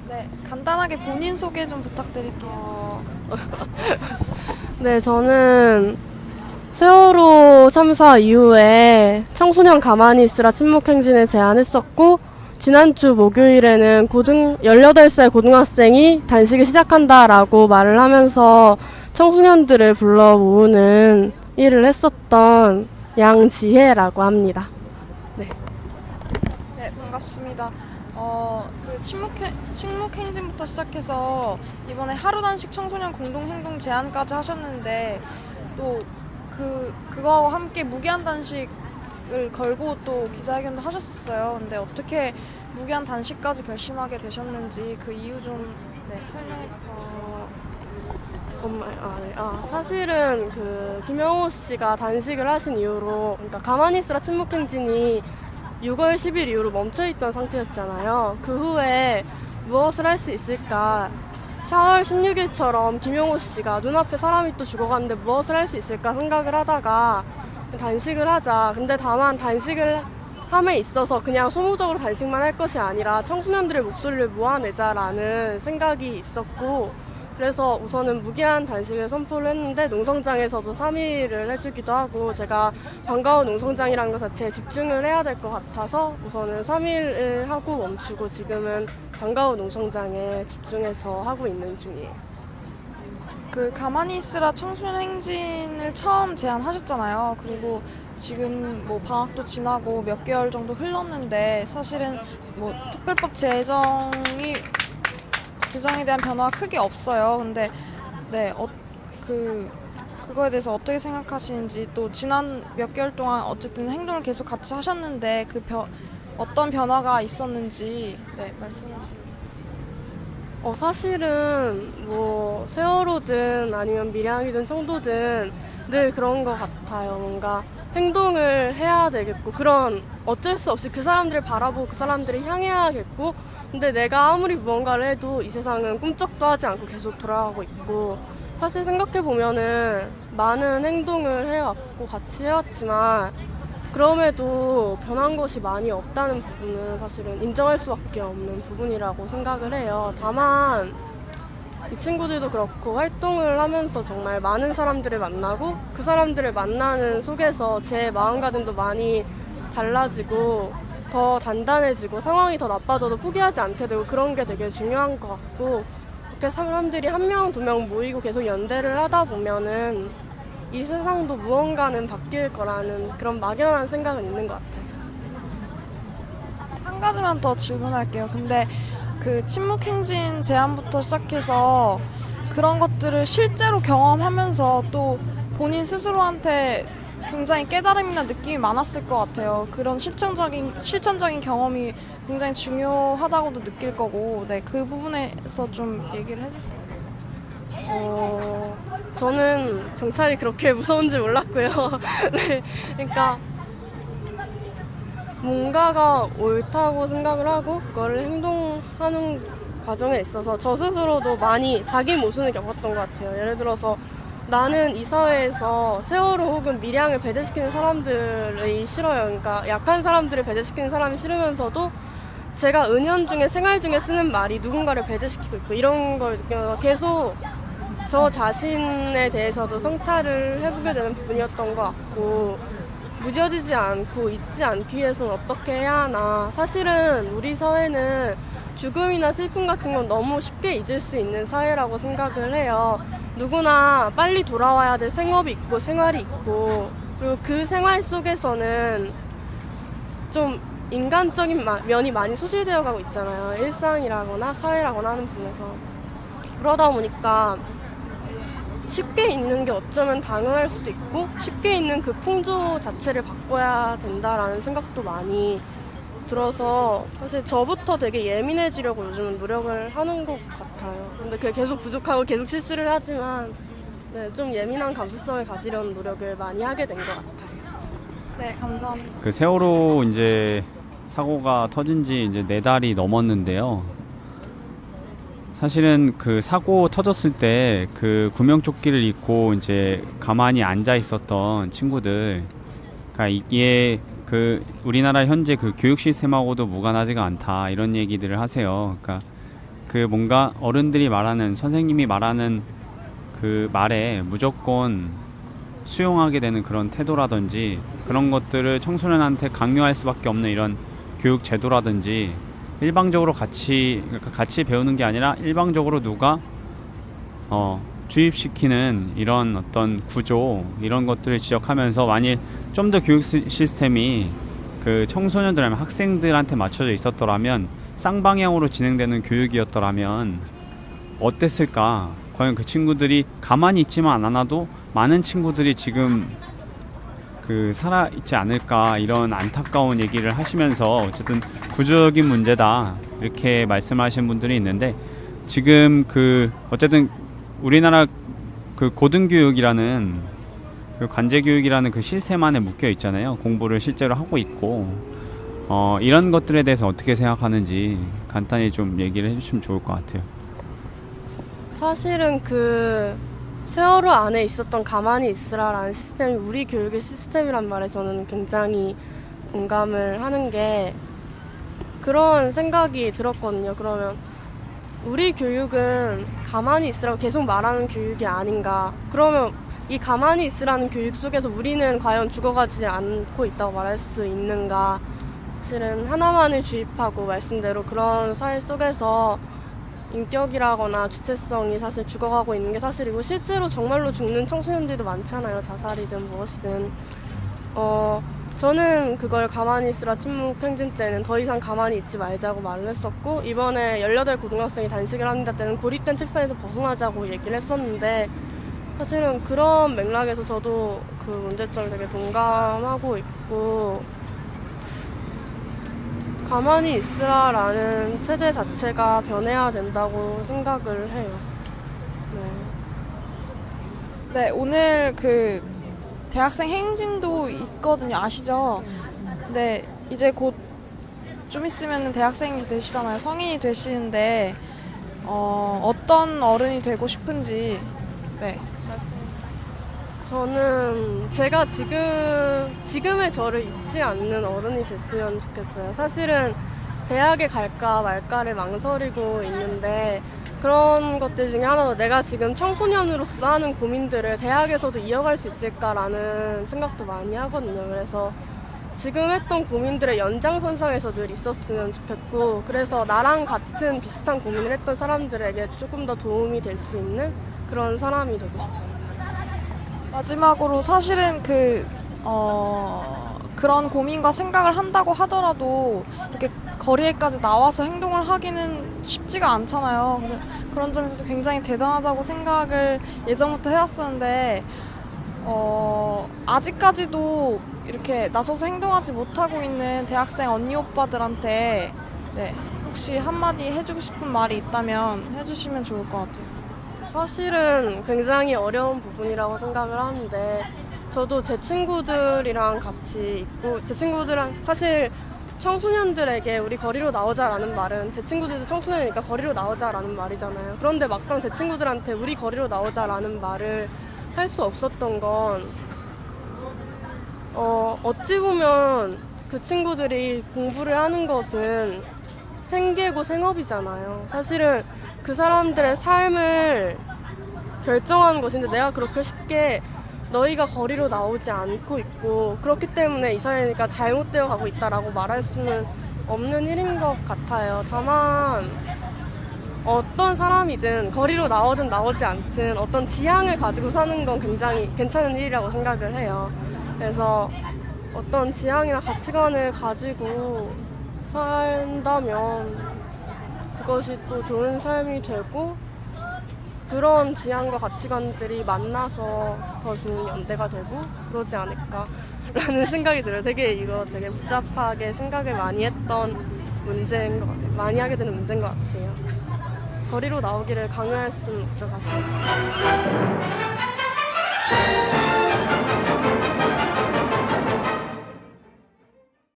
네, 간단하게 본인 소개 좀 부탁드릴게요. 네, 저는 세월호 참사 이후에 청소년 가만히 있으라 침묵행진을 제안했었고, 지난주 목요일에는 18살 고등학생이 단식을 시작한다라고 말을 하면서 청소년들을 불러 모으는 일을 했었던 양지혜라고 합니다. 네. 네, 반갑습니다. 그 침묵행진부터 시작해서 이번에 하루 단식 청소년 공동행동 제안까지 하셨는데 또 그거하고 함께 무기한 단식을 걸고 또 기자회견도 하셨었어요. 근데 어떻게 무기한 단식까지 결심하게 되셨는지 그 이유 좀 설명해 주세요. 사실은 김영호 씨가 단식을 하신 이후로, 그러니까 가만히 있으라 침묵행진이 6월 10일 이후로 멈춰있던 상태였잖아요. 그 후에 무엇을 할 수 있을까? 4월 16일처럼 김용호 씨가 눈앞에 사람이 또 죽어갔는데 무엇을 할 수 있을까 생각을 하다가 단식을 하자. 근데 다만 단식을 함에 있어서 그냥 소모적으로 단식만 할 것이 아니라 청소년들의 목소리를 모아내자라는 생각이 있었고, 그래서 우선은 무기한 단식을 선포를 했는데 농성장에서도 3일을 해주기도 하고, 제가 반가운 농성장이라는 것 자체에 집중을 해야 될 것 같아서 우선은 3일을 하고 멈추고 지금은 반가운 농성장에 집중해서 하고 있는 중이에요. 그 가만히 있으라 청소년 행진을 처음 제안하셨잖아요. 그리고 지금 뭐 방학도 지나고 몇 개월 정도 흘렀는데 사실은 뭐 특별법 제정에 대한 변화가 크게 없어요. 근데 그거에 대해서 어떻게 생각하시는지, 또 지난 몇 개월 동안 어쨌든 행동을 계속 같이 하셨는데 어떤 변화가 있었는지 말씀해 주세요. 사실은 뭐 세월호든 아니면 밀양이든 청도든 늘 그런 것 같아요. 뭔가 행동을 해야 되겠고, 그런 어쩔 수 없이 그 사람들을 바라보고 그 사람들을 향해야겠고, 근데 내가 아무리 무언가를 해도 이 세상은 꿈쩍도 하지 않고 계속 돌아가고 있고, 사실 생각해보면은 많은 행동을 해왔고 같이 해왔지만 그럼에도 변한 것이 많이 없다는 부분은 사실은 인정할 수밖에 없는 부분이라고 생각을 해요. 다만 이 친구들도 그렇고 활동을 하면서 정말 많은 사람들을 만나고 그 사람들을 만나는 속에서 제 마음가짐도 많이 달라지고 더 단단해지고 상황이 더 나빠져도 포기하지 않게 되고, 그런 게 되게 중요한 것 같고, 이렇게 사람들이 한 명, 두 명 모이고 계속 연대를 하다 보면은 이 세상도 무언가는 바뀔 거라는 그런 막연한 생각은 있는 것 같아요. 한 가지만 더 질문할게요. 근데 그 침묵행진 제안부터 시작해서 그런 것들을 실제로 경험하면서 또 본인 스스로한테 굉장히 깨달음이나 느낌이 많았을 것 같아요. 그런 실천적인 경험이 굉장히 중요하다고도 느낄 거고, 그 부분에서 좀 얘기를 해주세요. 저는 경찰이 그렇게 무서운 줄 몰랐고요. 네, 그러니까 뭔가가 옳다고 생각을 하고 그거를 행동하는 과정에 있어서 저 스스로도 많이 자기 모순을 겪었던 것 같아요. 예를 들어서 나는 이 사회에서 세월호 혹은 밀양을 배제시키는 사람들이 싫어요. 그러니까 약한 사람들을 배제시키는 사람이 싫으면서도 제가 은연중에 생활 중에 쓰는 말이 누군가를 배제시키고 있고, 이런 걸 느끼면서 계속 저 자신에 대해서도 성찰을 해보게 되는 부분이었던 것 같고, 무뎌지지 않고 잊지 않기 위해서는 어떻게 해야 하나. 사실은 우리 사회는 죽음이나 슬픔 같은 건 너무 쉽게 잊을 수 있는 사회라고 생각을 해요. 누구나 빨리 돌아와야 될 생업이 있고 생활이 있고, 그리고 그 생활 속에서는 좀 인간적인 면이 많이 소실되어 가고 있잖아요. 일상이라거나 사회라거나 하는 부분에서. 그러다 보니까 쉽게 있는 게 어쩌면 당연할 수도 있고, 쉽게 있는 그 풍조 자체를 바꿔야 된다라는 생각도 많이 들어서 사실 저부터 되게 예민해지려고 요즘은 노력을 하는 것 같아요. 근데 그게 계속 부족하고 계속 실수를 하지만 좀 예민한 감수성을 가지려는 노력을 많이 하게 된 것 같아요. 네, 감사합니다. 그 세월호 이제 사고가 터진 지 이제 4달이 넘었는데요. 사실은 그 사고 터졌을 때 그 구명조끼를 입고 이제 가만히 앉아 있었던 친구들, 그러니까 이게 그 우리나라 현재 그 교육 시스템하고도 무관하지가 않다 이런 얘기들을 하세요. 그러니까 그 뭔가 어른들이 말하는 선생님이 말하는 그 말에 무조건 수용하게 되는 그런 태도라든지 그런 것들을 청소년한테 강요할 수밖에 없는 이런 교육 제도라든지 일방적으로 그러니까 같이 배우는 게 아니라 일방적으로 누가 주입시키는 이런 어떤 구조 이런 것들을 지적하면서 만일 좀 더 교육 시스템이 그 청소년들 아니면 학생들한테 맞춰져 있었더라면 쌍방향으로 진행되는 교육이었더라면 어땠을까? 과연 그 친구들이 가만히 있지만 않아도 많은 친구들이 지금 그 살아 있지 않을까 이런 안타까운 얘기를 하시면서 어쨌든 구조적인 문제다 이렇게 말씀하신 분들이 있는데 지금 그 어쨌든 우리나라 그 고등교육이라는 그 관제교육이라는 그 시스템 안에 묶여 있잖아요. 공부를 실제로 하고 있고 이런 것들에 대해서 어떻게 생각하는지 간단히 좀 얘기를 해주시면 좋을 것 같아요. 사실은 그 세월호 안에 있었던 가만히 있으라라는 시스템이 우리 교육의 시스템이란 말에 저는 굉장히 공감을 하는 게 그런 생각이 들었거든요. 그러면 우리 교육은 가만히 있으라고 계속 말하는 교육이 아닌가. 그러면 이 가만히 있으라는 교육 속에서 우리는 과연 죽어가지 않고 있다고 말할 수 있는가. 사실은 하나만을 주입하고 말씀대로 그런 사회 속에서 인격이라거나 주체성이 사실 죽어가고 있는 게 사실이고 실제로 정말로 죽는 청소년들도 많잖아요. 자살이든 무엇이든. 저는 그걸 가만히 있으라 침묵 행진 때는 더 이상 가만히 있지 말자고 말을 했었고 이번에 18 고등학생이 단식을 합니다 때는 고립된 책상에서 벗어나자고 얘기를 했었는데 사실은 그런 맥락에서 저도 그 문제점 되게 동감하고 있고 가만히 있으라라는 체제 자체가 변해야 된다고 생각을 해요. 네, 오늘 그 대학생 행진도 있거든요. 아시죠? 근데 이제 곧 좀 있으면 대학생이 되시잖아요. 성인이 되시는데 어떤 어른이 되고 싶은지. 네. 저는 제가 지금의 저를 잊지 않는 어른이 됐으면 좋겠어요. 사실은 대학에 갈까 말까를 망설이고 있는데 그런 것들 중에 하나도 내가 지금 청소년으로서 하는 고민들을 대학에서도 이어갈 수 있을까라는 생각도 많이 하거든요. 그래서 지금 했던 고민들의 연장선상에서 늘 있었으면 좋겠고 그래서 나랑 같은 비슷한 고민을 했던 사람들에게 조금 더 도움이 될 수 있는 그런 사람이 되고 싶어요. 마지막으로 사실은 그런 고민과 생각을 한다고 하더라도 이렇게 거리에까지 나와서 행동을 하기는 쉽지가 않잖아요. 근데 그런 점에서 굉장히 대단하다고 생각을 예전부터 해왔었는데 아직까지도 이렇게 나서서 행동하지 못하고 있는 대학생 언니 오빠들한테 네, 혹시 한마디 해주고 싶은 말이 있다면 해주시면 좋을 것 같아요. 사실은 굉장히 어려운 부분이라고 생각을 하는데 저도 제 친구들이랑 같이 있고 제 친구들은 사실 청소년들에게 우리 거리로 나오자라는 말은 제 친구들도 청소년이니까 거리로 나오자라는 말이잖아요. 그런데 막상 제 친구들한테 우리 거리로 나오자라는 말을 할 수 없었던 건 어찌 보면 그 친구들이 공부를 하는 것은 생계고 생업이잖아요. 사실은 그 사람들의 삶을 결정하는 것인데 내가 그렇게 쉽게 너희가 거리로 나오지 않고 있고 그렇기 때문에 이 사회니까 잘못되어 가고 있다라고 말할 수는 없는 일인 것 같아요. 다만 어떤 사람이든 거리로 나오든 나오지 않든 어떤 지향을 가지고 사는 건 굉장히 괜찮은 일이라고 생각을 해요. 그래서 어떤 지향이나 가치관을 가지고 산다면 그것이 또 좋은 삶이 되고 그런 지향과 가치관들이 만나서 더 좋은 연대가 되고 그러지 않을까라는 생각이 들어요. 이거 되게 복잡하게 생각을 많이 했던 문제인 것 같아요. 많이 하게 되는 문제인 것 같아요. 거리로 나오기를 강요할 수는 없죠, 사실.